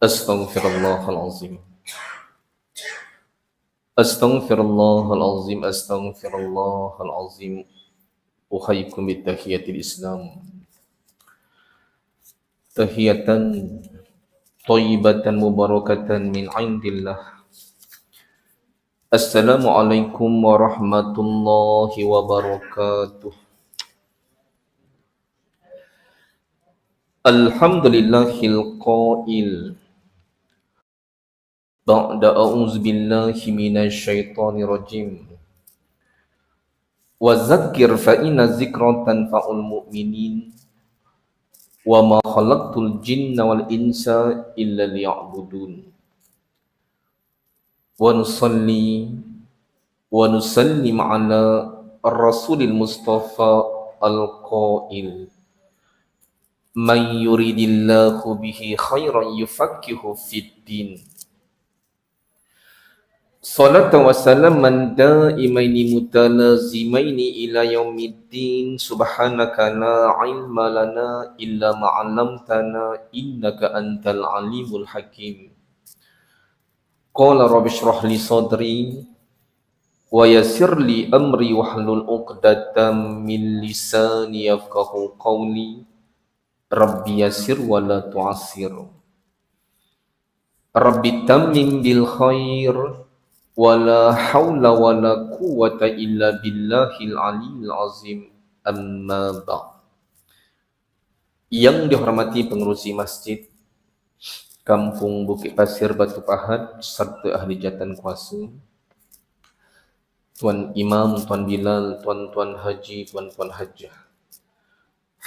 Astaghfirullahalazim. Astaghfirullahalazim. Astaghfirullahalazim. Uhayyikum bittahiyatil Islam. Tahiyatan thayyibatan mubarakatan min indillah. Assalamualaikum warahmatullahi wabarakatuh. Alhamdulillahil qail ba'da a'udzu billahi minasy syaithanir rajim. Wa dzakkir fa inna dzikra tanfa'ul mu'minin. Wa ma khalaqtul jinna wal insa illa liya'budun. Wa nusalli wa nusallim ala ar-rasulil mustafa al-qail man yuridillahu bihi khairan yufaqihu fid din. Salatu wa salaman daimaini mutalazimaini ila yaumiddin. Subhanaka la ilma lana illa ma 'allamtana innaka antal alimul hakim. Qala rabbi shrah li sadri wa yassir li amri wahlul 'uqdatam min lisani yafqahu qawli. Rabbi yassir wa la tu'assir. Rabbi tammim bil khair. Wala haula wala quwwata illa billahil aliyil azim. Amma ba'd. Yang dihormati pengurusi masjid Kampung Bukit Pasir Batu Pahat serta ahli jatan kuasa, Tuan Imam, Tuan Bilal, Tuan-tuan haji, Tuan-tuan hajah,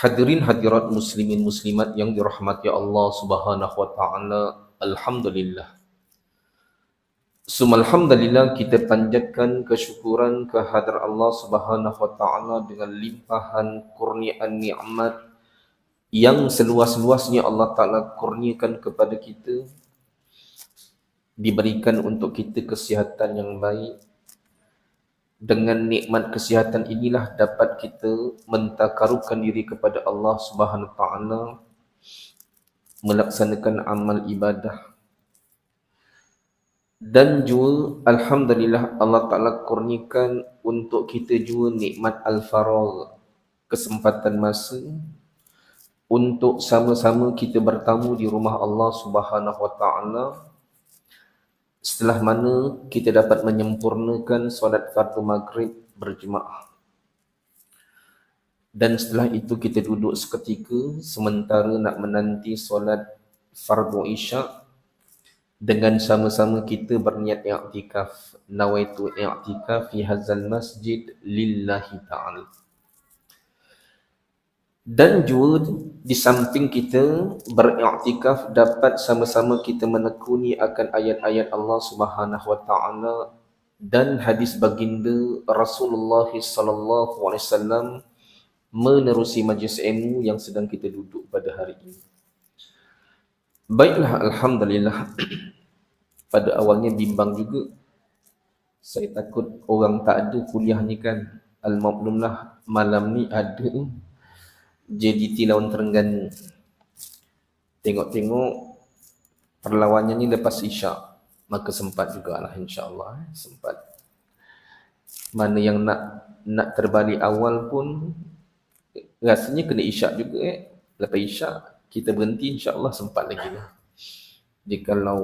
hadirin hadirat muslimin muslimat yang dirahmati Allah Subhanahu wa taala. Alhamdulillah. Alhamdulillah, kita panjatkan kesyukuran kehadrat Allah Subhanahu wa taala dengan limpahan kurniaan nikmat yang seluas-luasnya Allah Taala kurniakan kepada kita. Diberikan untuk kita kesihatan yang baik. Dengan nikmat kesihatan inilah dapat kita mentakarukan diri kepada Allah Subhanahu wa taala, melaksanakan amal ibadah. Dan juga alhamdulillah Allah Ta'ala kurniakan untuk kita juga nikmat al-faragh, kesempatan masa untuk sama-sama kita bertamu di rumah Allah Subhanahu wa taala. Setelah mana kita dapat menyempurnakan solat fardu maghrib berjemaah. Dan setelah itu kita duduk seketika sementara nak menanti solat fardu isyak. Dengan sama-sama kita berniat i'tikaf. Nawaitu i'tikaf fi hadzal masjid lillahi ta'ala. Dan juga di samping kita beriktikaf dapat sama-sama kita menekuni akan ayat-ayat Allah Subhanahu wa taala dan hadis baginda Rasulullah sallallahu alaihi wasallam menerusi majlis ilmu yang sedang kita duduk pada hari ini. Baiklah, alhamdulillah. Pada awalnya bimbang juga. Saya takut orang tak ada kuliah ni kan. Al-maklumlah malam ni ada JDT Lawan Terengganu. Tengok-tengok perlawannya ni lepas isyak, maka sempat jugalah insya-Allah, sempat. Mana yang nak terbalik awal pun rasanya kena isyak juga Lepas isyak kita berhenti, insya-Allah sempat lagi lah. Jikalau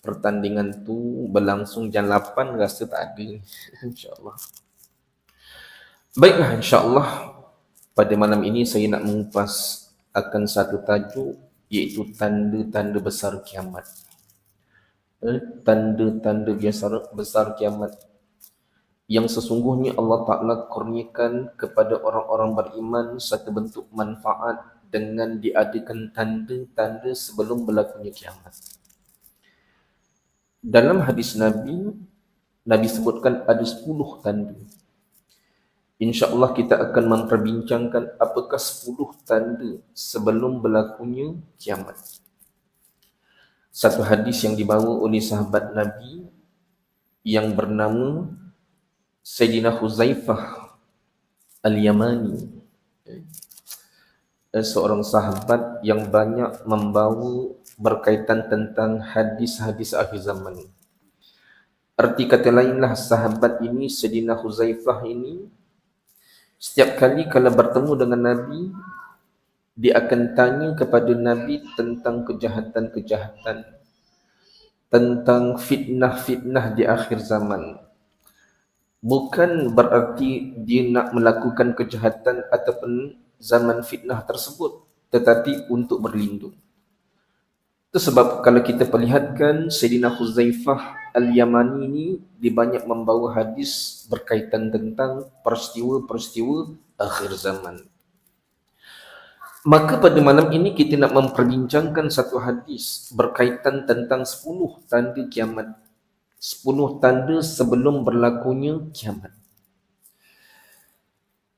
pertandingan tu berlangsung jam 8 rasa tak ada insya-Allah. Baiklah, insya-Allah pada malam ini saya nak mengupas akan satu tajuk, iaitu tanda-tanda besar kiamat. Tanda-tanda besar kiamat yang sesungguhnya Allah Ta'ala kurniakan kepada orang-orang beriman satu bentuk manfaat dengan diadakan tanda-tanda sebelum berlakunya kiamat. Dalam hadis Nabi sebutkan ada 10 tanda. InsyaAllah kita akan memperbincangkan apakah 10 tanda sebelum berlakunya kiamat. Satu hadis yang dibawa oleh sahabat Nabi yang bernama Sayyidina Huzaifah Al-Yamani. seorang sahabat yang banyak membawa berkaitan tentang hadis-hadis akhir zaman. Arti kata lainlah, sahabat ini, Sayyidina Huzaifah ini, setiap kali kalau bertemu dengan Nabi, dia akan tanya kepada Nabi tentang kejahatan-kejahatan, tentang fitnah-fitnah di akhir zaman. Bukan berarti dia nak melakukan kejahatan ataupun zaman fitnah tersebut, tetapi untuk berlindung. Itu sebab kalau kita perlihatkan Sayyidina Huzaifah Al-Yamani ini, dia banyak membawa hadis berkaitan tentang peristiwa-peristiwa akhir zaman. Maka pada malam ini kita nak memperbincangkan satu hadis berkaitan tentang 10 tanda kiamat. 10 tanda sebelum berlakunya kiamat.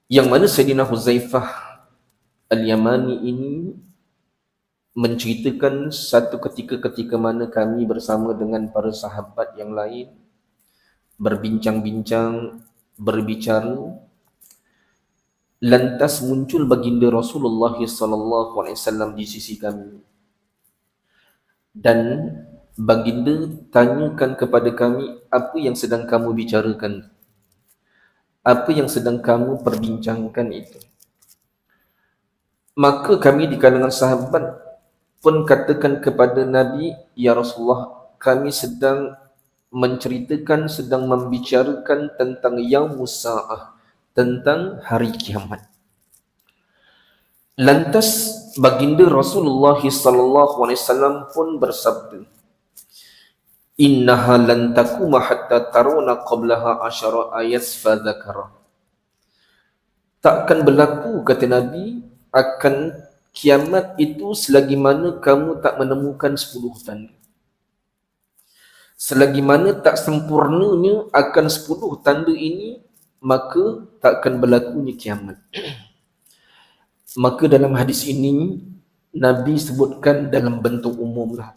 Yang mana Sayyidina Huzaifah Al-Yamani ini menceritakan satu ketika mana kami bersama dengan para sahabat yang lain berbincang-bincang, berbicara, lantas muncul baginda Rasulullah SAW di sisi kami, dan baginda tanyakan kepada kami, apa yang sedang kamu bicarakan, apa yang sedang kamu perbincangkan itu. Maka kami di kalangan sahabat pun katakan kepada Nabi, ya Rasulullah, kami sedang menceritakan, sedang membicarakan tentang Yaumus Sa'ah, tentang hari kiamat. Lantas baginda Rasulullah SAW pun bersabda, innaha lan takuma hatta taruna qablaha asyara ayat fadzakara. Takkan berlaku, kata Nabi, akan kiamat itu selagi mana kamu tak menemukan 10 tanda. Selagi mana tak sempurnanya akan 10 tanda ini, maka takkan berlakunya kiamat. Maka dalam hadis ini Nabi sebutkan dalam bentuk umum lah.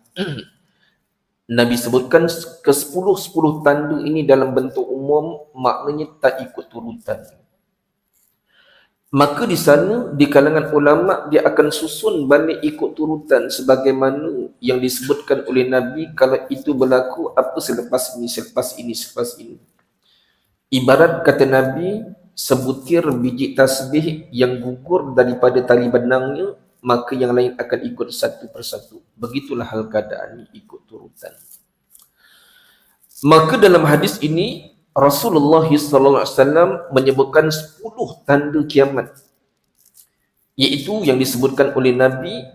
Nabi sebutkan ke 10 tanda ini dalam bentuk umum, maknanya tak ikut turutan. Maka di sana di kalangan ulama dia akan susun balik ikut turutan sebagaimana yang disebutkan oleh Nabi, kalau itu berlaku apa selepas ini, selepas ini, selepas ini. Ibarat kata Nabi, sebutir biji tasbih yang gugur daripada tali benangnya, maka yang lain akan ikut satu persatu. Begitulah hal keadaan ikut turutan. Maka dalam hadis ini Rasulullah SAW menyebutkan 10 tanda kiamat, iaitu yang disebutkan oleh Nabi,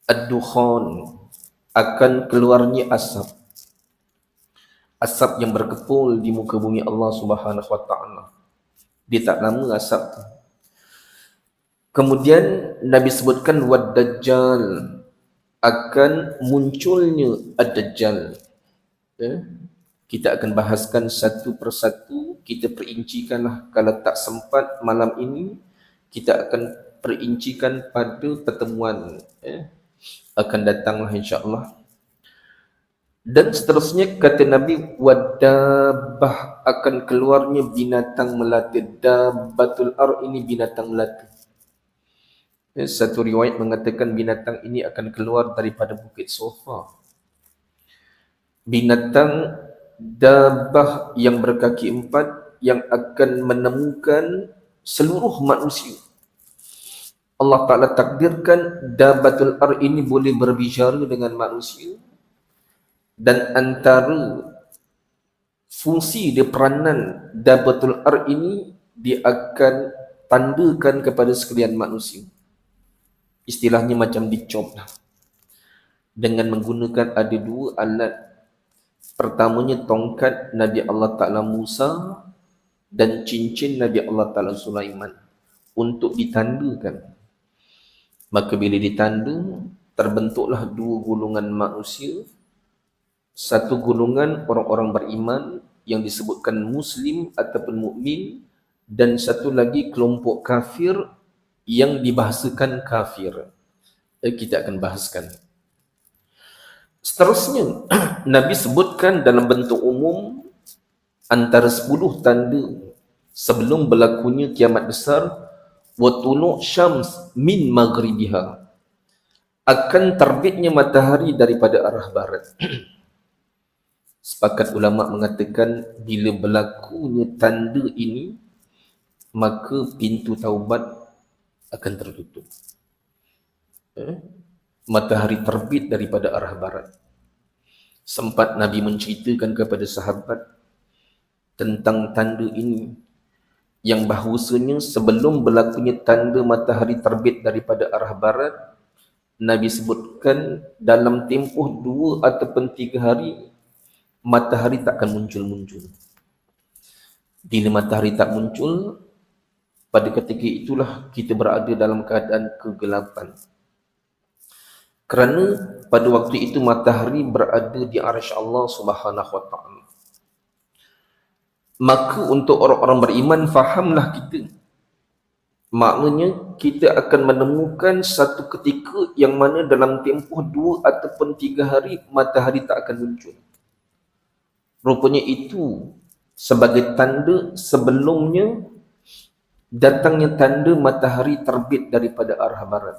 ad-dukhan, akan keluarnya asap. Asap yang berkepul di muka bumi Allah Subhanahu wa taala. Dia tak lama asap tu. Kemudian Nabi sebutkan wad-dajjal, akan munculnya ad-dajjal. Kita akan bahaskan satu persatu, kita perincikanlah. Kalau tak sempat malam ini, kita akan perincikan pada pertemuan akan datanglah insya-Allah. Dan seterusnya kata Nabi, wadabah, akan keluarnya binatang melata. Dabbatul ar, ini binatang melata. Satu riwayat mengatakan binatang ini akan keluar daripada Bukit Sofa. Binatang dabbah yang berkaki 4 yang akan menemukan seluruh manusia. Allah Ta'ala takdirkan dabbatul ar ini boleh berbicara dengan manusia, dan antara fungsi dia, peranan dabbatul ar ini, dia akan tandakan kepada sekalian manusia. Istilahnya macam dicop lah. Dengan menggunakan ada 2 alat. Pertamanya tongkat Nabi Allah Ta'ala Musa dan cincin Nabi Allah Ta'ala Sulaiman untuk ditandakan. Maka bila ditanda, terbentuklah 2 golongan manusia. Satu golongan orang-orang beriman yang disebutkan Muslim ataupun mukmin, dan satu lagi kelompok kafir yang dibahasakan kafir. Kita akan bahaskan. Seterusnya Nabi sebutkan dalam bentuk umum antara 10 tanda sebelum berlakunya kiamat besar, wa tulu' syams min maghribiha, akan terbitnya matahari daripada arah barat. Sepakat ulama mengatakan bila berlakunya tanda ini, maka pintu taubat akan tertutup. Matahari terbit daripada arah barat. Sempat Nabi menceritakan kepada sahabat tentang tanda ini, yang bahawasanya sebelum berlakunya tanda matahari terbit daripada arah barat, Nabi sebutkan dalam tempoh 2 ataupun 3 hari matahari tak akan muncul-muncul. Bila matahari tak muncul, pada ketika itulah kita berada dalam keadaan kegelapan. Kerana pada waktu itu matahari berada di arsy Allah Subhanahu wa taala. Maka untuk orang-orang beriman, fahamlah kita. Maknanya kita akan menemukan satu ketika yang mana dalam tempoh 2 ataupun 3 hari matahari tak akan muncul. Rupanya itu sebagai tanda sebelumnya datangnya tanda matahari terbit daripada arah barat.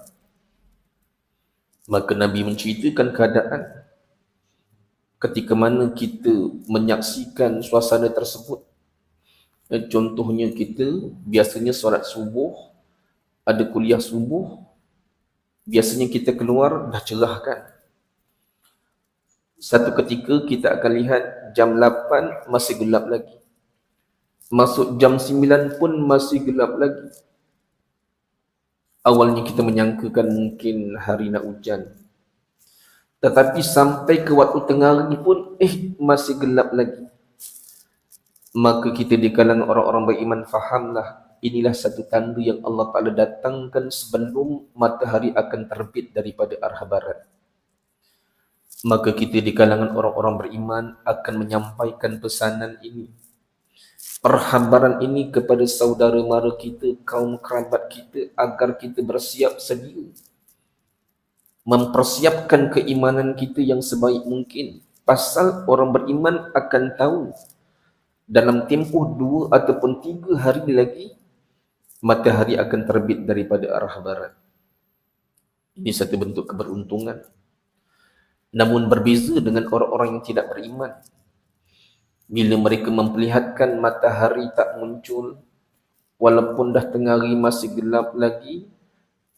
Maka Nabi menceritakan keadaan ketika mana kita menyaksikan suasana tersebut. Contohnya kita biasanya solat subuh, ada kuliah subuh, biasanya kita keluar dah cerah kan. Satu ketika kita akan lihat jam 8 masih gelap lagi. Masuk jam 9 pun masih gelap lagi. Awalnya kita menyangkakan mungkin hari nak hujan. Tetapi sampai ke waktu tengah hari pun masih gelap lagi. Maka kita di kalangan orang-orang beriman fahamlah, inilah satu tanda yang Allah Ta'ala datangkan sebelum matahari akan terbit daripada arah barat. Maka kita di kalangan orang-orang beriman akan menyampaikan pesanan ini, perhabaran ini kepada saudara mara kita, kaum kerabat kita, agar kita bersiap sedia, mempersiapkan keimanan kita yang sebaik mungkin. Pasal orang beriman akan tahu dalam tempoh 2 ataupun 3 hari lagi matahari akan terbit daripada arah barat. Ini satu bentuk keberuntungan. Namun berbeza dengan orang-orang yang tidak beriman. Bila mereka memperlihatkan matahari tak muncul, walaupun dah tengah hari masih gelap lagi,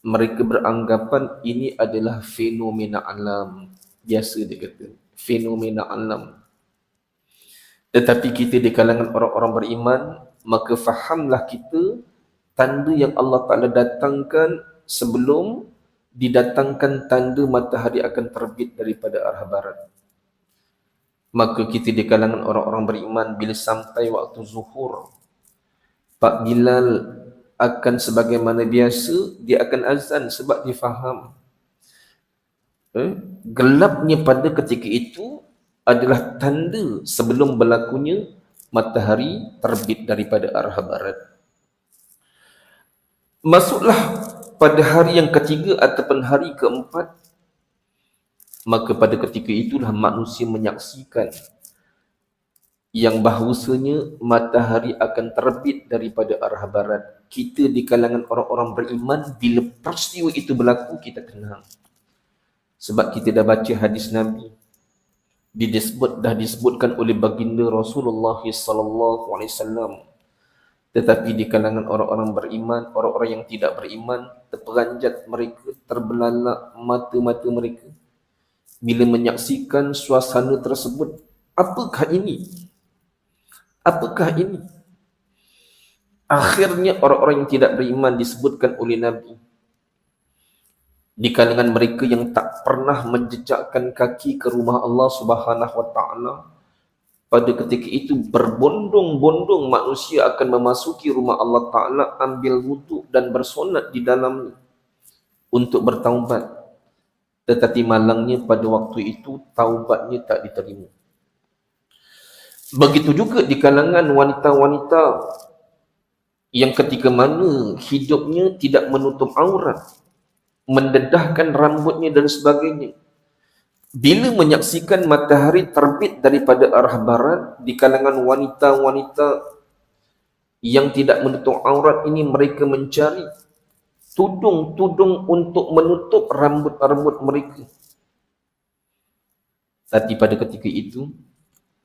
mereka beranggapan ini adalah fenomena alam. Biasa dia kata, fenomena alam. Tetapi kita di kalangan orang-orang beriman, maka fahamlah kita tanda yang Allah Ta'ala datangkan sebelum didatangkan tanda matahari akan terbit daripada arah barat. Maka kita di kalangan orang-orang beriman, bila sampai waktu zuhur, Pak Bilal akan sebagaimana biasa, dia akan azan sebab dia faham gelapnya pada ketika itu adalah tanda sebelum berlakunya matahari terbit daripada arah barat. Masuklah pada hari yang ketiga ataupun hari keempat, maka pada ketika itulah manusia menyaksikan yang bahawasanya matahari akan terbit daripada arah barat. Kita di kalangan orang-orang beriman, bila peristiwa itu berlaku, kita tenang. Sebab kita dah baca hadis Nabi, dah disebutkan oleh baginda Rasulullah SAW. Tetapi di kalangan orang-orang beriman, orang-orang yang tidak beriman, terperanjat mereka, terbelalak mata-mata mereka bila menyaksikan suasana tersebut. Apakah ini? Apakah ini? Akhirnya orang-orang yang tidak beriman disebutkan oleh Nabi, di kalangan mereka yang tak pernah menjejakkan kaki ke rumah Allah Subhanahu wa taala, pada ketika itu berbondong-bondong manusia akan memasuki rumah Allah Ta'ala, ambil wuduk dan bersolat di dalamnya untuk bertaubat. Tetapi malangnya pada waktu itu taubatnya tak diterima. Begitu juga di kalangan wanita-wanita yang ketika mana hidupnya tidak menutup aurat, mendedahkan rambutnya dan sebagainya. Bila menyaksikan matahari terbit daripada arah barat, di kalangan wanita-wanita yang tidak menutup aurat ini, mereka mencari tudung-tudung untuk menutup rambut-rambut mereka. Tapi pada ketika itu,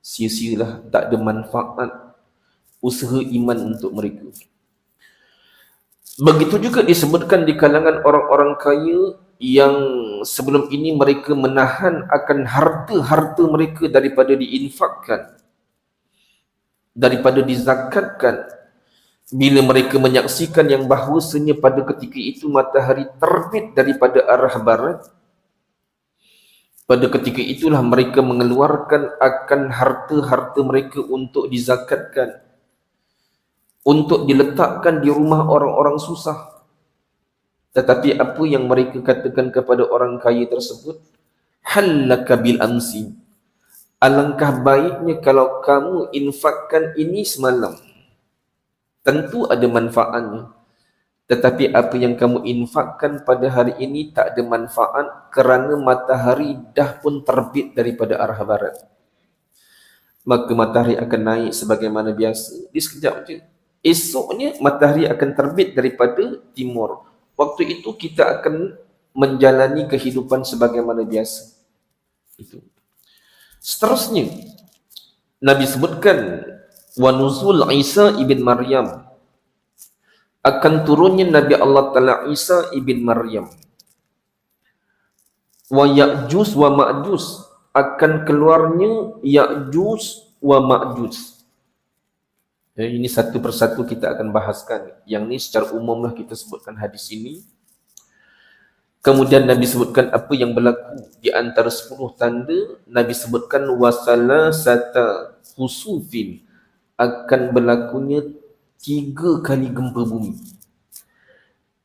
sia-sialah, tak ada manfaat usaha iman untuk mereka. Begitu juga disebutkan di kalangan orang-orang kaya yang sebelum ini mereka menahan akan harta-harta mereka daripada diinfakkan, daripada dizakatkan. Bila mereka menyaksikan yang bahawasanya pada ketika itu matahari terbit daripada arah barat, pada ketika itulah mereka mengeluarkan akan harta-harta mereka untuk dizakatkan, untuk diletakkan di rumah orang-orang susah. Tetapi apa yang mereka katakan kepada orang kaya tersebut? Hallaka bil amsi. Alangkah baiknya kalau kamu infakkan ini semalam. Tentu ada manfaatnya. Tetapi apa yang kamu infakkan pada hari ini tak ada manfaat kerana matahari dah pun terbit daripada arah barat. Maka matahari akan naik sebagaimana biasa. Di sekejap je. Esoknya matahari akan terbit daripada timur. Waktu itu kita akan menjalani kehidupan sebagaimana biasa. Itu. Seterusnya, Nabi sebutkan wa nuzul Isa ibn Maryam, akan turunnya Nabi Allah Ta'ala Isa ibn Maryam. Wa Ya'juj wa Ma'juj, akan keluarnya Ya'juj wa Ma'juj. Ini satu persatu kita akan bahaskan. Yang ni secara umumlah kita sebutkan hadis ini. Kemudian Nabi sebutkan apa yang berlaku di antara 10 tanda. Nabi sebutkan wasalasata khusufin, akan berlakunya 3 kali gempa bumi.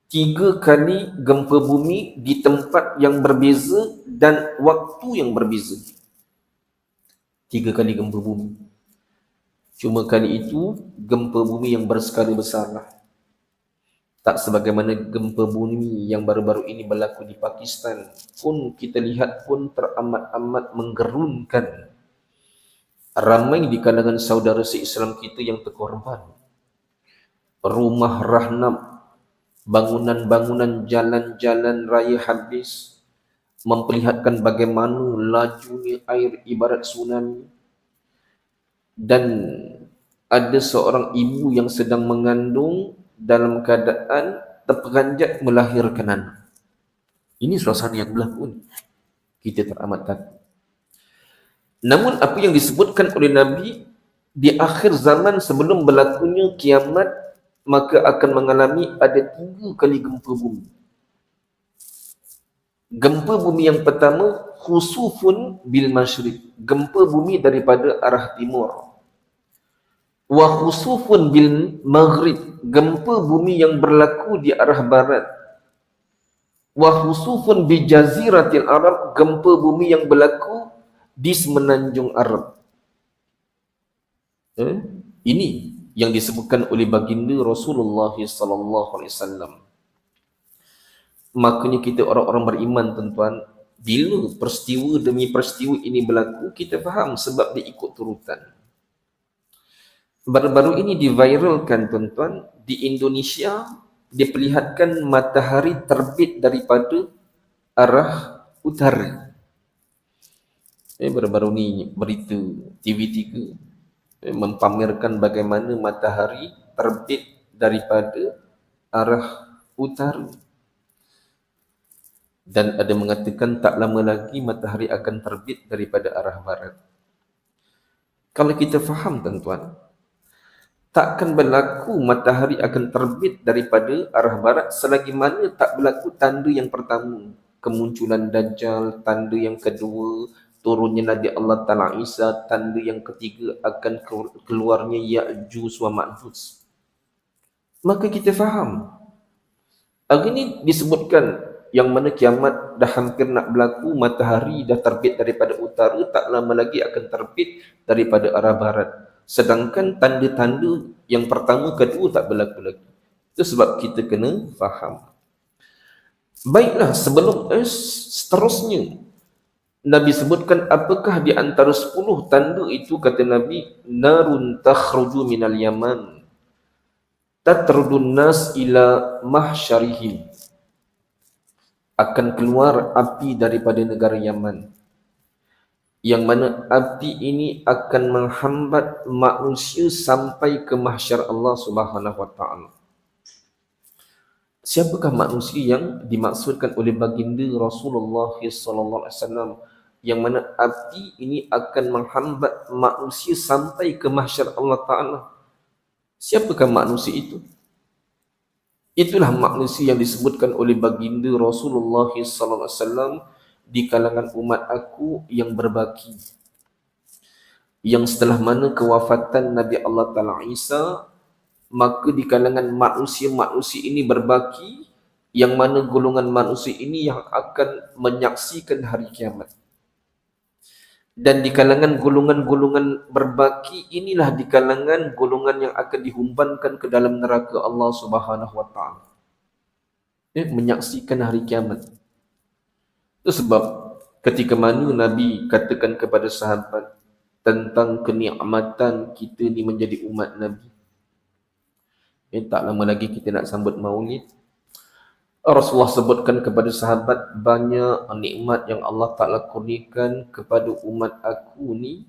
3 kali gempa bumi di tempat yang berbeza dan waktu yang berbeza. 3 kali gempa bumi. Cuma kali itu gempa bumi yang berskala besarlah. Tak sebagaimana gempa bumi yang baru-baru ini berlaku di Pakistan. Pun kita lihat pun teramat-amat menggerunkan. Ramai di kalangan saudara se-Islam kita yang terkorban. Rumah rahnam, bangunan-bangunan jalan-jalan raya habis, memperlihatkan bagaimana lajunya air ibarat tsunami. Dan ada seorang ibu yang sedang mengandung dalam keadaan terperanjat melahirkan anak. Ini suasana yang berlaku. Kita teramat takut. Namun apa yang disebutkan oleh Nabi, di akhir zaman sebelum berlakunya kiamat, maka akan mengalami ada 3 kali gempa bumi. Gempa bumi yang pertama, khusufun bil masyriq, gempa bumi daripada arah timur. Wa khusufun bil maghrib, gempa bumi yang berlaku di arah barat. Wa khusufun bi jaziratil Arab, gempa bumi yang berlaku di semenanjung Arab. Ini yang disebutkan oleh baginda Rasulullah sallallahu alaihi wasallam. Makanya kita orang-orang beriman, tuan-tuan, bila peristiwa demi peristiwa ini berlaku, kita faham sebab dia ikut turutan. Baru-baru ini diviralkan, tuan-tuan, di Indonesia diperlihatkan matahari terbit daripada arah utara. Baru-baru ini berita TV3 mempamerkan bagaimana matahari terbit daripada arah utara. Dan ada mengatakan tak lama lagi matahari akan terbit daripada arah barat. Kalau kita faham, tuan-tuan, takkan berlaku matahari akan terbit daripada arah barat selagi mana tak berlaku tanda yang pertama, kemunculan Dajjal, tanda yang kedua, turunnya Nabi Allah Ta'ala Isa, tanda yang ketiga akan keluarnya Ya'juj wa Ma'juj. Maka kita faham. Hari ini disebutkan yang mana kiamat dah hampir nak berlaku, matahari dah terbit daripada utara, tak lama lagi akan terbit daripada arah barat. Sedangkan tanda-tanda yang pertama, kedua tak berlaku lagi. Itu sebab kita kena faham. Baiklah, sebelum seterusnya Nabi sebutkan apakah di antara 10 tanda itu, kata Nabi, narun takhruju minal yaman tatrudun nas ila mahsyarihim. akan keluar api daripada negara Yaman, yang mana api ini akan menghambat manusia sampai ke mahsyar Allah Subhanahu wa taala. Siapakah manusia yang dimaksudkan oleh baginda Rasulullah sallallahu alaihi wasallam, yang mana api ini akan menghambat manusia sampai ke mahsyar Allah taala? Siapakah manusia itu? Itulah manusia yang disebutkan oleh baginda Rasulullah sallallahu alaihi wasallam, di kalangan umat aku yang berbaki, yang setelah mana kewafatan Nabi Allah Ta'ala Isa, maka di kalangan manusia-manusia ini berbaki, yang mana golongan manusia ini yang akan menyaksikan hari kiamat. Dan di kalangan golongan-golongan berbaki inilah di kalangan golongan yang akan dihumbankan ke dalam neraka Allah Subhanahu wa taala, menyaksikan hari kiamat. Itu sebab ketika mana Nabi katakan kepada sahabat tentang kenikmatan kita ni menjadi umat Nabi, tak lama lagi kita nak sambut Maulid, Rasulullah sebutkan kepada sahabat banyak nikmat yang Allah Ta'ala kurniakan kepada umat aku ni,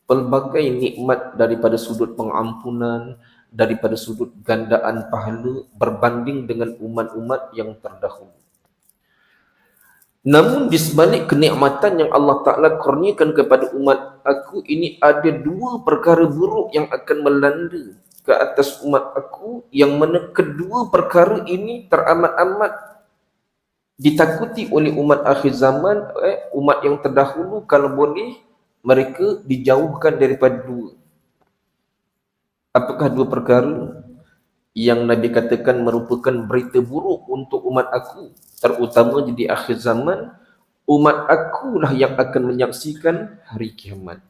pelbagai nikmat daripada sudut pengampunan, daripada sudut gandaan pahala berbanding dengan umat-umat yang terdahulu. Namun di sebalik kenikmatan yang Allah Ta'ala kurniakan kepada umat aku ini, ada dua perkara buruk yang akan melanda ke atas umat aku, yang mana kedua perkara ini teramat-amat ditakuti oleh umat akhir zaman, umat yang terdahulu. Kalau boleh mereka dijauhkan daripada dua. Apakah dua perkara yang Nabi katakan merupakan berita buruk untuk umat aku, terutama di akhir zaman? Umat akulah yang akan menyaksikan hari kiamat.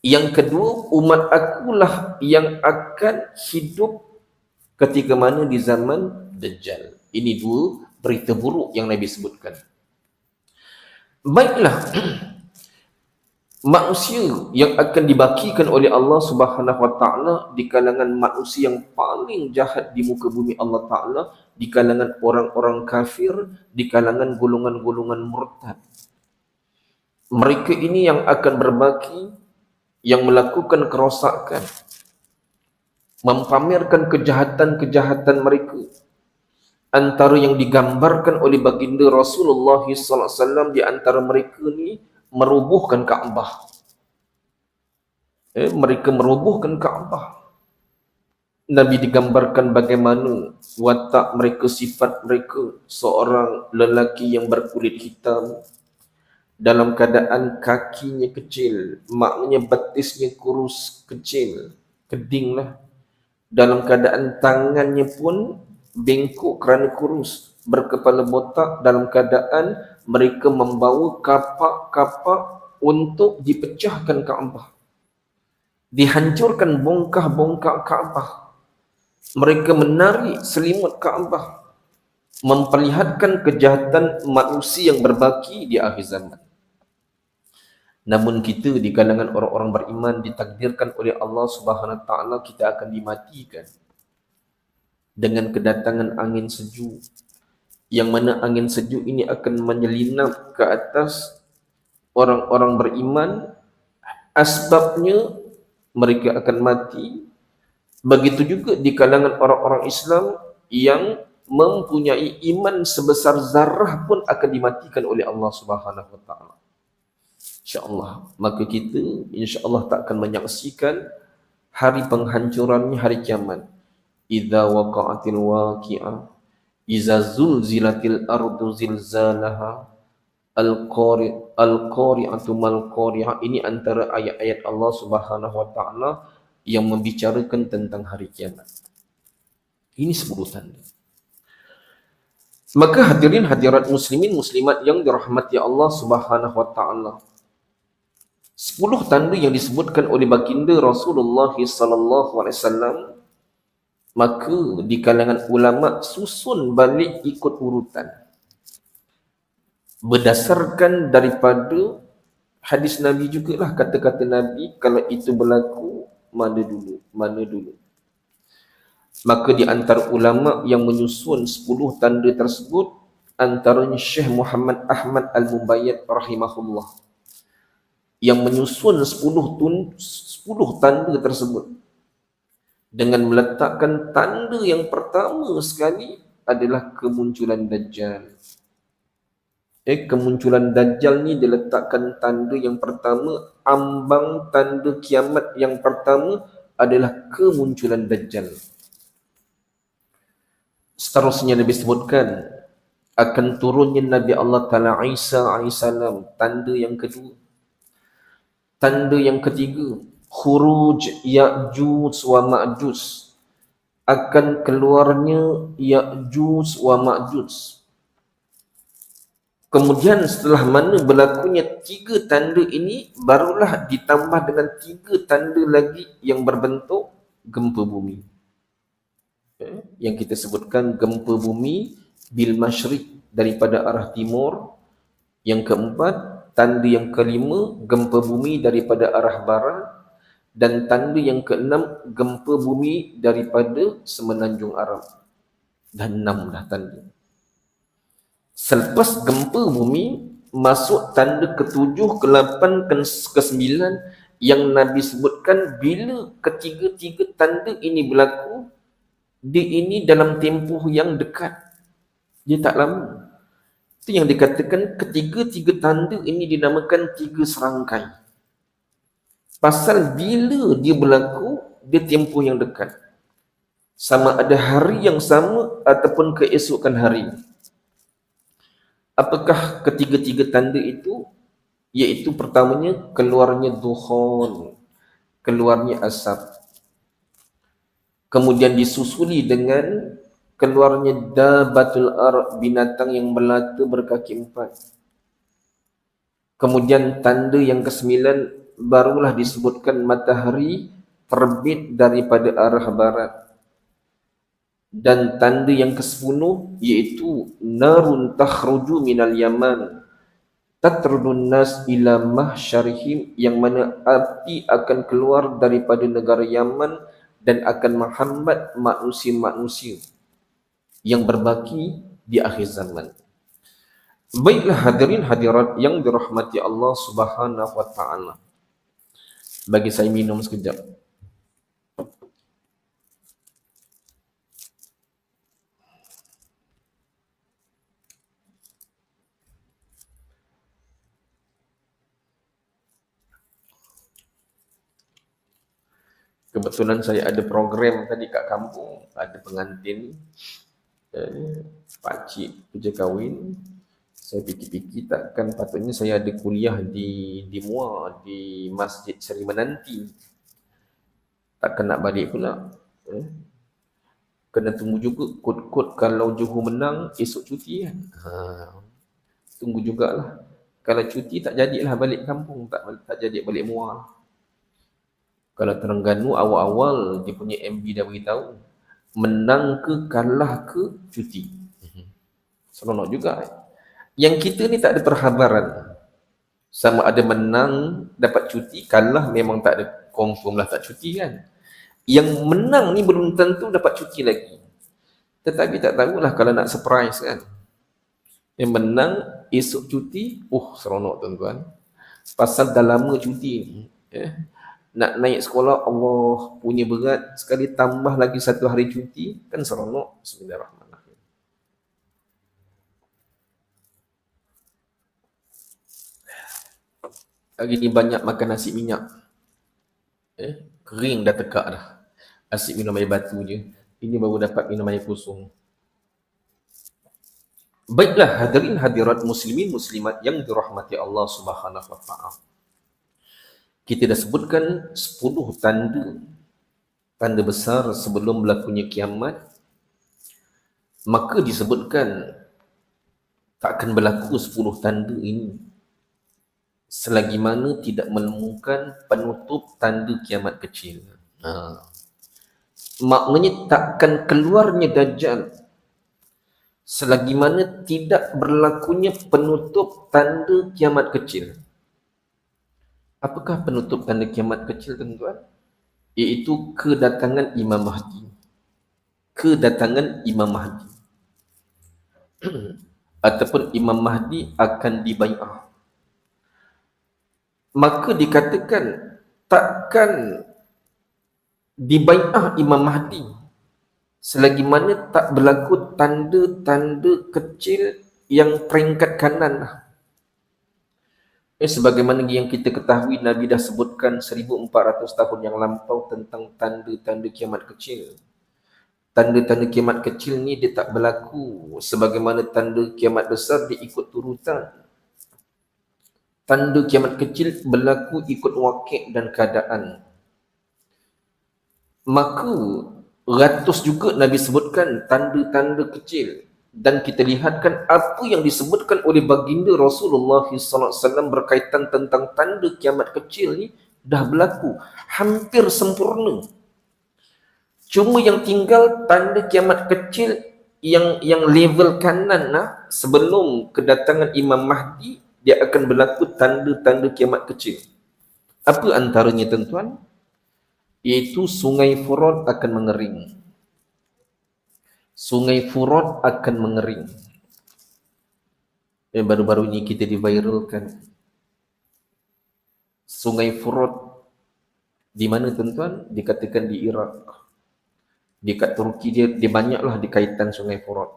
Yang kedua, umat akulah yang akan hidup ketika mana di zaman Dajjal. Ini dua berita buruk yang Nabi sebutkan. Baiklah, manusia yang akan dibakikan oleh Allah Subhanahu wa taala di kalangan manusia yang paling jahat di muka bumi Allah Taala, di kalangan orang-orang kafir, di kalangan golongan-golongan murtad. Mereka ini yang akan berbaki, yang melakukan kerosakan, mempamerkan kejahatan-kejahatan mereka. Antara yang digambarkan oleh baginda Rasulullah sallallahu alaihi wasallam di antara mereka ni merobohkan Kaabah. Mereka merobohkan Kaabah. Nabi digambarkan bagaimana watak mereka, sifat mereka, seorang lelaki yang berkulit hitam, dalam keadaan kakinya kecil, maknanya betisnya kurus kecil, kedinglah. Dalam keadaan tangannya pun bengkok kerana kurus, berkepala botak, dalam keadaan mereka membawa kapak-kapak untuk dipecahkan Kaabah, dihancurkan bongkah-bongkah Kaabah. Mereka menarik selimut Kaabah, memperlihatkan kejahatan manusia yang berbaki di akhir zaman. Namun kita di kalangan orang-orang beriman ditakdirkan oleh Allah Subhanahu wa taala kita akan dimatikan dengan kedatangan angin sejuk, yang mana angin sejuk ini akan menyelinap ke atas orang-orang beriman. Asbabnya mereka akan mati. Begitu juga di kalangan orang-orang Islam yang mempunyai iman sebesar zarah pun akan dimatikan oleh Allah Subhanahu wa taala. InsyaAllah, maka kita insyaAllah tak akan menyaksikan hari penghancurannya hari kiamat. Idza waqa'atil waqi'ah, iza zulzilatil ardu zilzalaha, al-qari'atu mal-qari'ah. Ini antara ayat-ayat Allah Subhanahu wa taala yang membicarakan tentang hari kiamat. Ini 10 tanda. Maka hadirin hadirat muslimin muslimat yang dirahmati Allah Subhanahu wa taala, 10 tanda yang disebutkan oleh baginda Rasulullah sallallahu alaihi wasallam, maka di kalangan ulama susun balik ikut urutan berdasarkan daripada hadis Nabi jugalah, kata-kata Nabi. Kalau itu berlaku, mana dulu. Maka di antara ulama yang menyusun 10 tanda tersebut antaranya Syekh Muhammad Ahmad Al-Mubayyad rahimahullah yang menyusun 10 tanda tersebut dengan meletakkan tanda yang pertama sekali adalah kemunculan Dajjal. Kemunculan Dajjal ni diletakkan tanda yang pertama, ambang tanda kiamat yang pertama adalah kemunculan Dajjal. Seterusnya Nabi sebutkan akan turunnya Nabi Allah Ta'ala Isa AS, tanda yang kedua. Tanda yang ketiga, khuruj Ya'juj wa Ma'juj, akan keluarnya Ya'juj wa Ma'juj. Kemudian setelah mana berlakunya 3 tanda ini, barulah ditambah dengan 3 tanda lagi yang berbentuk gempa bumi. Yang kita sebutkan gempa bumi bil masyriq, daripada arah timur. Yang keempat, tanda yang kelima, gempa bumi daripada arah barat. Dan tanda yang keenam, gempa bumi daripada semenanjung Arab. Dan 6 dah tanda. Selepas gempa bumi, masuk tanda ke-7, ke-8, ke-9 yang Nabi sebutkan. Bila ketiga-tiga tanda ini berlaku, dia ini dalam tempoh yang dekat, dia tak lama. Itu yang dikatakan ketiga-tiga tanda ini dinamakan 3 serangkai. Pasal bila dia berlaku, dia tempoh yang dekat, sama ada hari yang sama ataupun keesokan hari. Apakah ketiga-tiga tanda itu? Iaitu pertamanya keluarnya dukhan, keluarnya asap. Kemudian disusuli dengan keluarnya dabatul ar, binatang yang melata berkaki 4. Kemudian tanda yang ke-9 barulah disebutkan matahari terbit daripada arah barat. Dan tanda yang ke-10 iaitu narun takhruju minal yaman tatrudun nas ila mahsyarihim, yang mana api akan keluar daripada negara Yaman dan akan menghambat manusia-manusia yang berbaki di akhir zaman. Baiklah hadirin hadirat yang dirahmati Allah Subhanahu wa taala. Bagi saya minum sekejap. Kebetulan saya ada program tadi kat kampung, ada pengantin, pakcik kerja kahwin. Saya fikir-fikir takkan patutnya saya ada kuliah di Muar, di Masjid Seri Menanti. Takkan nak balik pula. Kena tunggu juga kod-kod kalau Johor menang esok cuti kan. Tunggu jugalah. Kalau cuti tak jadilah balik kampung, tak jadi balik Muar. Kalau Terengganu awal-awal dia punya MB dah beritahu menang ke kalah ke cuti. Seronok juga. Yang kita ni tak ada perhabaran. Sama ada menang dapat cuti, kalah memang tak ada, confirm lah tak cuti kan. Yang menang ni belum tentu dapat cuti lagi. Tetapi tak tahulah kalau nak surprise kan. Yang menang esok cuti, seronok tuan-tuan. Pasal dah lama cuti ni. Nak naik sekolah, Allah punya berat, sekali tambah lagi 1 hari cuti, kan seronok. Bismillahirrahmanirrahim. Hari ni banyak makan nasi minyak. Kering dah tekak dah. Asyik minum air batu je. Ini baru dapat minum air kosong. Baiklah hadirin hadirat muslimin muslimat yang dirahmati Allah Subhanahu wa taala. Kita dah sebutkan 10 tanda besar sebelum berlakunya kiamat. Maka disebutkan takkan berlaku 10 tanda ini selagi mana tidak menemukan penutup tanda kiamat kecil. Maknanya takkan keluarnya Dajjal selagi mana tidak berlakunya penutup tanda kiamat kecil. Apakah penutup tanda kiamat kecil tuan-tuan? Iaitu kedatangan Imam Mahdi. kedatangan Imam Mahdi ataupun Imam Mahdi akan dibai'ah. Maka dikatakan takkan dibai'ah Imam Mahdi selagi mana tak berlaku tanda-tanda kecil yang peringkat kanan. Sebagaimana yang kita ketahui, Nabi dah sebutkan 1400 tahun yang lampau tentang tanda-tanda kiamat kecil. Tanda-tanda kiamat kecil ni dia tak berlaku sebagaimana tanda kiamat besar dia ikut turutan. Tanda kiamat kecil berlaku ikut wakil dan keadaan. Maka ratus juga Nabi sebutkan tanda-tanda kecil. Dan kita lihatkan apa yang disebutkan oleh baginda Rasulullah SAW berkaitan tentang tanda kiamat kecil ni dah berlaku. Hampir sempurna. Cuma yang tinggal tanda kiamat kecil yang level kanan sebelum kedatangan Imam Mahdi, dia akan berlaku tanda-tanda kiamat kecil. Apa antaranya tuan-tuan? Iaitu Sungai Furat akan mengering. Sungai Furat akan mengering. Baru-baru ini kita diviralkan. Sungai Furat di mana tuan-tuan? Dikatakan di Iraq. Dekat Turki dia banyaklah dikaitan Sungai Furat.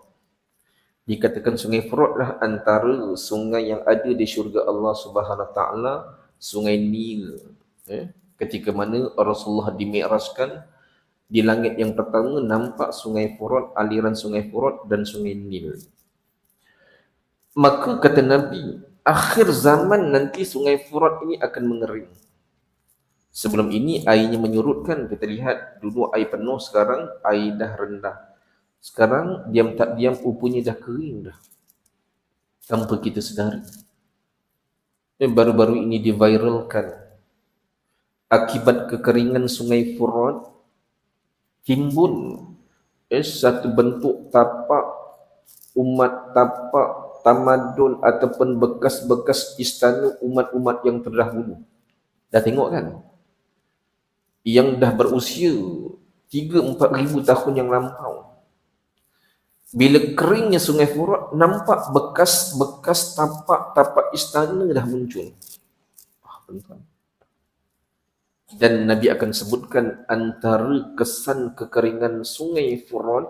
Dikatakan Sungai Furat lah antara sungai yang ada di syurga Allah Subhanahu Taala, Sungai Nil. Ketika mana Rasulullah dimi'rajkan, di langit yang pertama nampak Sungai Furat, aliran Sungai Furat dan Sungai Nil. Maka kata Nabi, akhir zaman nanti Sungai Furat ini akan mengering. Sebelum ini airnya menyurutkan, kita lihat dulu air penuh, sekarang air dah rendah. Sekarang diam tak diam upunya dah kering dah, tanpa kita sedari. Baru-baru ini diviralkan akibat kekeringan Sungai Furat, timbul satu bentuk tapak umat, tapak tamadun ataupun bekas-bekas istana umat-umat yang terdahulu. Dah tengok kan? Yang dah berusia 3-4 ribu tahun yang lampau. Bila keringnya Sungai Furat, nampak bekas-bekas tapak-tapak istana dah muncul. Dan Nabi akan sebutkan antara kesan kekeringan Sungai Furat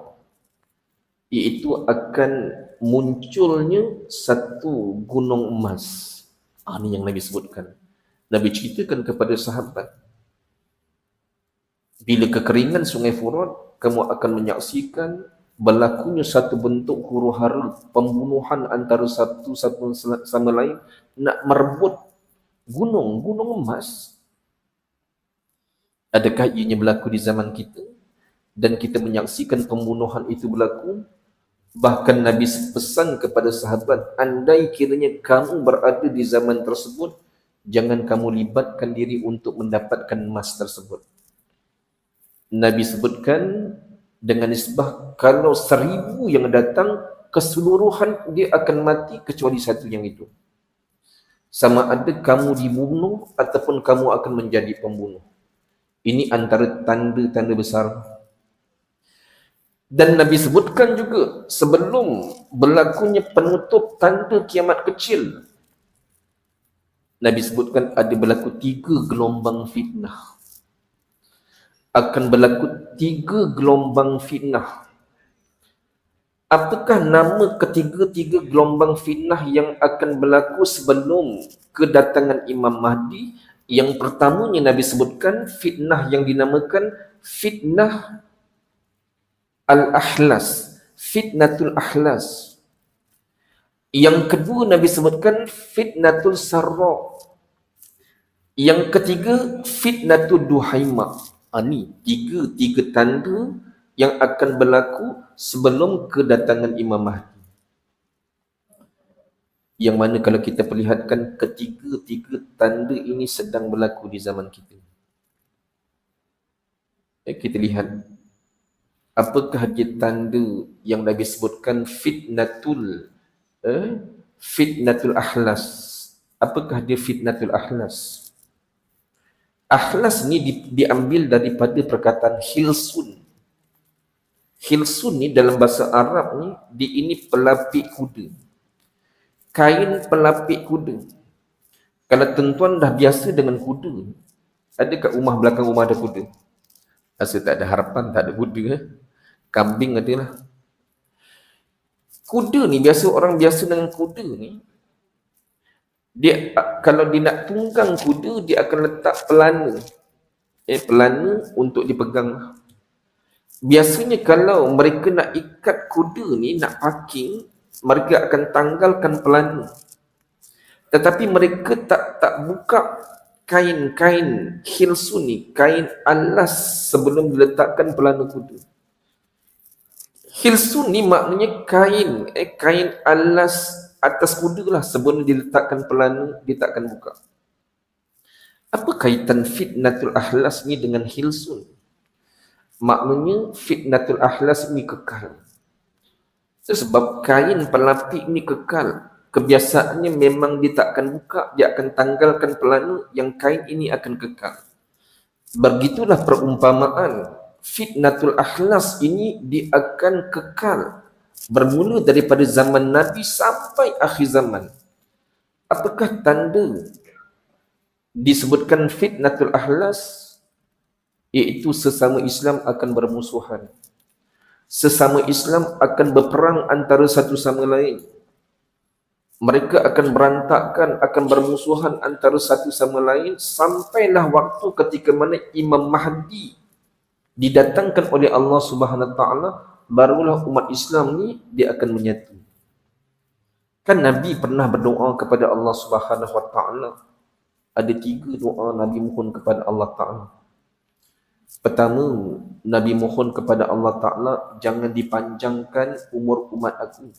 iaitu akan munculnya satu gunung emas. Ini yang Nabi sebutkan. Nabi ceritakan kepada sahabat, bila kekeringan Sungai Furat, kamu akan menyaksikan berlakunya satu bentuk huru-hara pembunuhan antara satu sama lain nak merebut gunung emas. Adakah ianya berlaku di zaman kita? Dan kita menyaksikan pembunuhan itu berlaku. Bahkan Nabi pesan kepada sahabat, andai kiranya kamu berada di zaman tersebut, jangan kamu libatkan diri untuk mendapatkan emas tersebut. Nabi sebutkan dengan nisbah, kalau 1000 yang datang, keseluruhan dia akan mati kecuali satu yang itu. Sama ada kamu dibunuh ataupun kamu akan menjadi pembunuh. Ini antara tanda-tanda besar. Dan Nabi sebutkan juga sebelum berlakunya penutup tanda kiamat kecil, Nabi sebutkan ada berlaku 3 gelombang fitnah. Akan berlaku 3 gelombang fitnah. Apakah nama ketiga-tiga gelombang fitnah yang akan berlaku sebelum kedatangan Imam Mahdi? Yang pertamanya Nabi sebutkan fitnah yang dinamakan fitnah al-ahlas, fitnatul ahlas. Yang kedua Nabi sebutkan fitnatul sarra. Yang ketiga fitnatul duhaima. Ini tiga tanda yang akan berlaku sebelum kedatangan Imam Mahdi. Yang mana kalau kita perlihatkan ketiga tanda ini sedang berlaku di zaman kita. Kita lihat apakah dia tanda yang Nabi sebutkan fitnatul ahlas. Apakah dia fitnatul ahlas? Ahlas ni diambil daripada perkataan hilsun. Hilsun ni dalam bahasa Arab ni, ini pelapik kuda. Kain pelapik kuda. Kalau tuan-tuan dah biasa dengan kuda, ada kat rumah, belakang rumah ada kuda? Rasa tak ada harapan, tak ada kuda. Kambing adalah. Kuda ni, biasa orang biasa dengan kuda ni, dia kalau dia nak tunggang kuda, dia akan letak pelana. Pelana untuk dipegang. Biasanya kalau mereka nak ikat kuda ni, nak parking, mereka akan tanggalkan pelana. Tetapi mereka tak buka kain hilsun ni, kain alas sebelum diletakkan pelana kuda. Hilsun ni maknanya kain alas atas kuda lah, sebelum diletakkan pelana, dia takkan buka. Apa kaitan fitnatul ahlas ni dengan hilsun? Maknanya fitnatul ahlas ni kekal. Sebab kain pelapik ni kekal. Kebiasaannya memang dia takkan buka, dia akan tanggalkan pelana, yang kain ini akan kekal. Begitulah perumpamaan fitnatul ahlas ini, dia akan kekal. Bermula daripada zaman Nabi sampai akhir zaman. Apakah tanda disebutkan fitnatul ahlas? Iaitu sesama Islam akan bermusuhan. Sesama Islam akan berperang antara satu sama lain. Mereka akan berantakan, akan bermusuhan antara satu sama lain, sampailah waktu ketika mana Imam Mahdi didatangkan oleh Allah Subhanahu Wa Taala, barulah umat Islam ni dia akan menyatu. Kan Nabi pernah berdoa kepada Allah Subhanahu Wa Taala. Ada 3 doa Nabi mohon kepada Allah Taala. Pertama, Nabi mohon kepada Allah Taala, jangan dipanjangkan umur umat aku.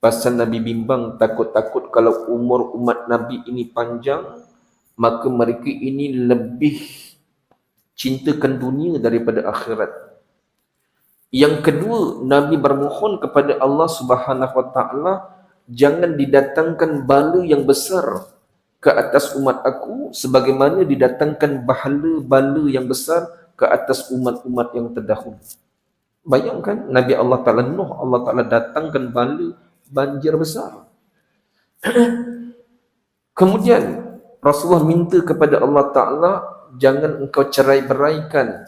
Pasal Nabi bimbang, takut-takut kalau umur umat Nabi ini panjang, maka mereka ini lebih cintakan dunia daripada akhirat. Yang kedua, Nabi bermohon kepada Allah Subhanahu Wa Taala, jangan didatangkan bala yang besar ke atas umat aku, sebagaimana didatangkan bala yang besar ke atas umat-umat yang terdahulu. Bayangkan, Nabi Allah Ta'ala Nuh, Allah Ta'ala datangkan bala banjir besar. Kemudian Rasulullah minta kepada Allah Ta'ala, jangan engkau cerai-beraikan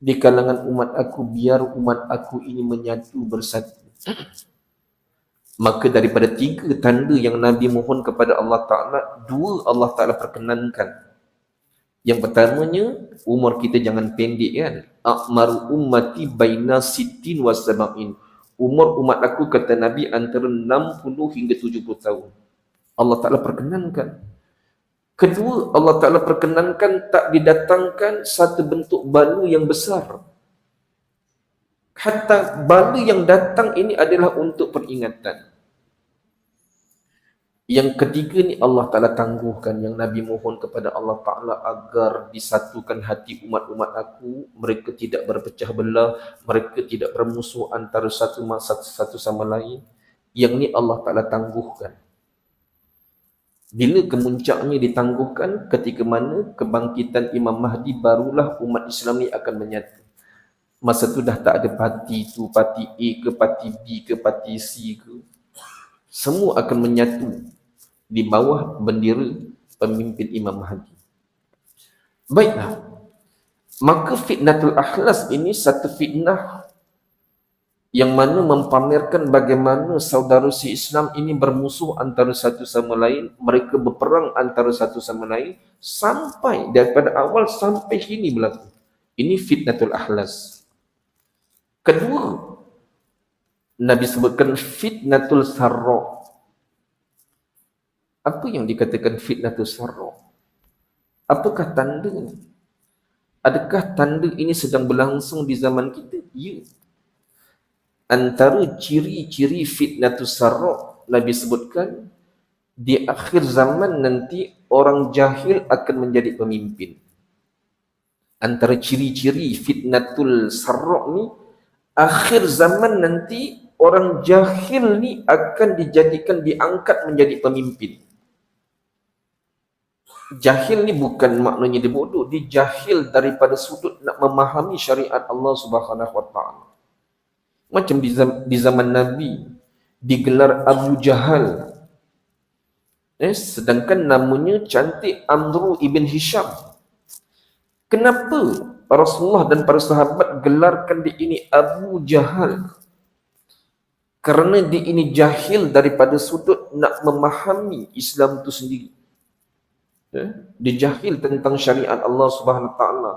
di kalangan umat aku, biar umat aku ini menyatu bersatu. Maka daripada 3 tanda yang Nabi mohon kepada Allah Ta'ala, 2 Allah Ta'ala perkenankan. Yang pertamanya, umur kita jangan pendek kan. A'maru ummati baina sittin wa sab'in. Umur umat aku, kata Nabi, antara 60 hingga 70 tahun. Allah Ta'ala perkenankan. Kedua, Allah Ta'ala perkenankan tak didatangkan satu bentuk bala yang besar. Hatta bala yang datang ini adalah untuk peringatan. Yang ketiga ni Allah Ta'ala tangguhkan, yang Nabi mohon kepada Allah Ta'ala agar disatukan hati umat-umat aku, mereka tidak berpecah belah, mereka tidak bermusuh antara satu sama lain. Yang ni Allah Ta'ala tangguhkan. Bila kemuncaknya ditangguhkan, ketika mana kebangkitan Imam Mahdi, barulah umat Islam ni akan menyatu. Masa tu dah tak ada parti tu, parti A ke, parti B ke, parti C ke. Semua akan menyatu di bawah bendera pemimpin Imam Mahdi. Baiklah. Maka fitnatul akhlas ini satu fitnah yang mana mempamerkan bagaimana saudara si Islam ini bermusuh antara satu sama lain, mereka berperang antara satu sama lain, sampai daripada awal sampai kini berlaku. Ini fitnatul akhlas. Kedua, Nabi sebutkan fitnatul sarra. Apa yang dikatakan fitnatul sarra? Apakah tandanya? Adakah tanda ini sedang berlangsung di zaman kita? Ya. Antara ciri-ciri fitnatul sarra, Nabi sebutkan, di akhir zaman nanti orang jahil akan menjadi pemimpin. Antara ciri-ciri fitnatul sarra ni, akhir zaman nanti orang jahil ni akan dijadikan, diangkat menjadi pemimpin. Jahil ni bukan maknanya dia bodoh, dia jahil daripada sudut nak memahami syariat Allah Subhanahu Wa Taala. Macam di zaman Nabi digelar Abu Jahal, sedangkan namanya cantik Amru ibn Hisham. Kenapa Rasulullah dan para sahabat gelarkan dia ini Abu Jahal? Kerana dia ini jahil daripada sudut nak memahami Islam itu sendiri. Dia jahil tentang syariat Allah Subhanahu Wa Taala.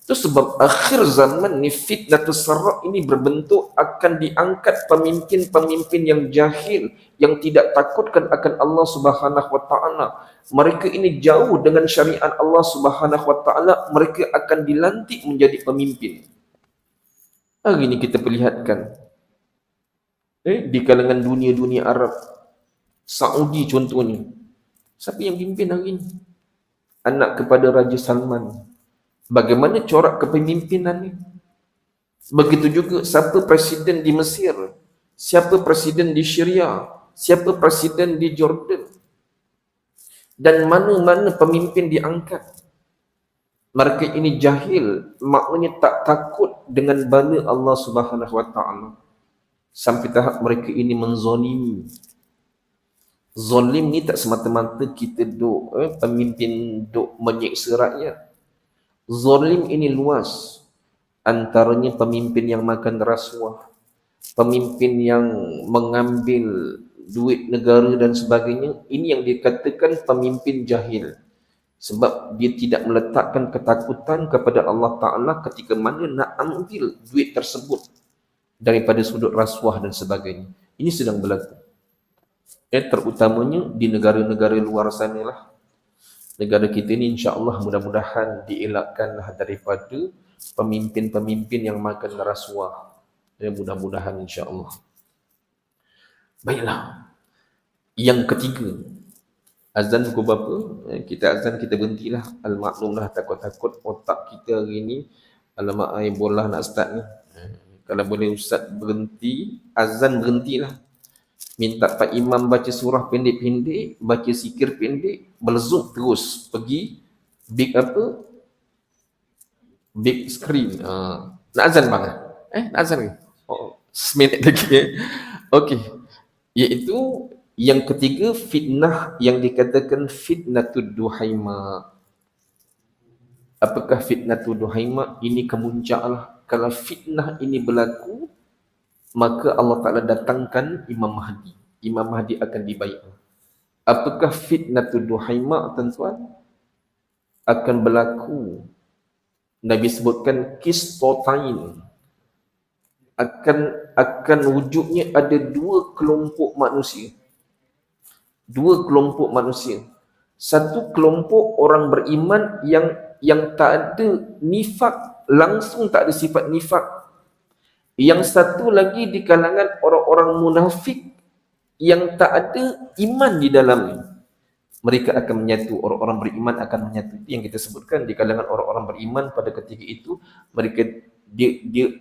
Itu sebab akhir zaman ni fitnatus sarra ini berbentuk akan diangkat pemimpin-pemimpin yang jahil, yang tidak takutkan akan Allah Subhanahu Wa Taala. Mereka ini jauh dengan syariat Allah Subhanahu Wa Taala, mereka akan dilantik menjadi pemimpin. Hari ini kita perlihatkan di kalangan dunia Arab, Saudi contohnya. Siapa yang pimpin hari ini? Anak kepada Raja Salman. Bagaimana corak kepemimpinan ni? Begitu juga siapa presiden di Mesir, siapa presiden di Syria, siapa presiden di Jordan, dan mana-mana pemimpin diangkat. Mereka ini jahil, maknanya tak takut dengan bala Allah Subhanahu Wa Taala. Sampai tahap mereka ini menzalimi. Zalim ni tak semata-mata kita pemimpin menyeksa rakyat. Zalim ini luas. Antaranya pemimpin yang makan rasuah, pemimpin yang mengambil duit negara dan sebagainya. Ini yang dikatakan pemimpin jahil. Sebab dia tidak meletakkan ketakutan kepada Allah Ta'ala ketika mana nak ambil duit tersebut daripada sudut rasuah dan sebagainya. Ini sedang berlaku. Terutamanya di negara-negara luar sana lah. Negara kita ni insya-Allah mudah-mudahan dielakkanlah daripada pemimpin-pemimpin yang makan rasuah. Mudah-mudahan insya-Allah. Baiklah. Yang ketiga, azan pukul berapa? Kita azan, kita berhentilah. Al-maklumlah, takut-takut otak kita hari ni, alamak ai bola nak start ni. Kalau boleh ustaz berhenti, azan berhentilah. Minta Pak Imam baca surah pendek-pendek, baca zikir pendek, melezuk terus pergi big big screen. Nak azan bang? Nak azan ke? Seminit lagi. Okey. Iaitu yang ketiga, fitnah yang dikatakan fitnatud duhaima. Apakah fitnatud duhaima? Ini kemuncaklah. Kalau fitnah ini berlaku, maka Allah Ta'ala datangkan Imam Mahdi. Imam Mahdi akan dibaiat. Apakah fitnatud duhaima, tuan-tuan? Akan berlaku. Nabi sebutkan kistotain. Akan wujudnya ada dua kelompok manusia. Dua kelompok manusia. Satu kelompok orang beriman yang tak ada nifak, langsung tak ada sifat nifak. Yang satu lagi di kalangan orang-orang munafik yang tak ada iman di dalamnya. Mereka akan menyatu, orang-orang beriman akan menyatu. Itu yang kita sebutkan di kalangan orang-orang beriman pada ketika itu, mereka dia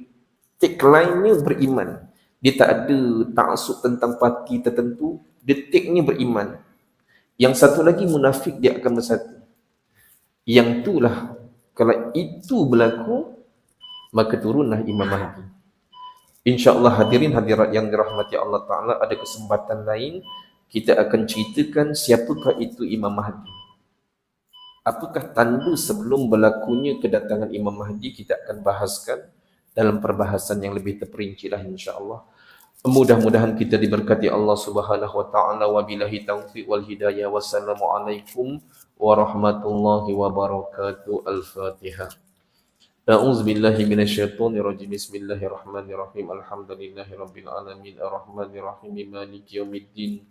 tagline-nya beriman. Dia tak ada taksub tentang parti tertentu, dia tag-nya beriman. Yang satu lagi munafik, dia akan bersatu. Yang itulah, kalau itu berlaku, maka turunlah Imam Mahdi. InsyaAllah hadirin hadirat yang dirahmati Allah Ta'ala, ada kesempatan lain kita akan ceritakan siapakah itu Imam Mahdi. Apakah tanda sebelum berlakunya kedatangan Imam Mahdi, kita akan bahaskan dalam perbahasan yang lebih terperinci lah insyaAllah. Mudah-mudahan kita diberkati Allah Subhanahu Wa Ta'ala. Wabillahi taufiq wal hidayah. Wassalamualaikum warahmatullahi wabarakatuh. Al-Fatihah. A'udzu billahi minasyaitonir rajim. Bismillahirrahmanirrahim. Alhamdulillahirabbil alamin. Arrahmanir rahim. Maliki yaumiddin.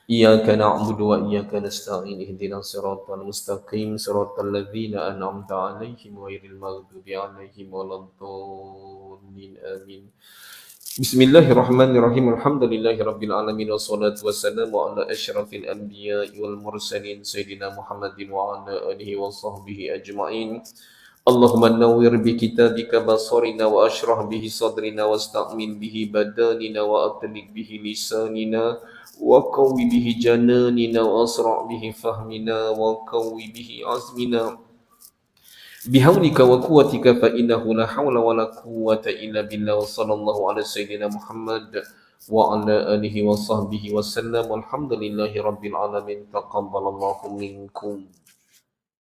Iyyaka na'budu wa iyyaka nasta'in. Ihdinas siratal mustaqim. Siratal ladzina an'amta 'alaihim ghairil maghdubi 'alaihim waladdallin. Amin. Bismillahirrahmanirrahim. Alhamdulillahirabbil alamin. Wassalatu wassalamu ala asyrafil anbiya'i wal mursalin sayyidina Muhammadin wa ala alihi wa sahbihi ajma'in. Allahumma nawwir bi kitabika basarina wa ashrah bihi sadrina wasta'min bihi badanina wa atlik bihi lisanina وقوي به جناننا وأسرع به فهمنا وقوي به عزمنا بحولك وقوتك فإنه لا حول ولا قوة إلا بالله. وصلى الله على سيدنا محمد وعلى آله وصحبه وسلم والحمد لله رب العالمين. تقبل الله منكم.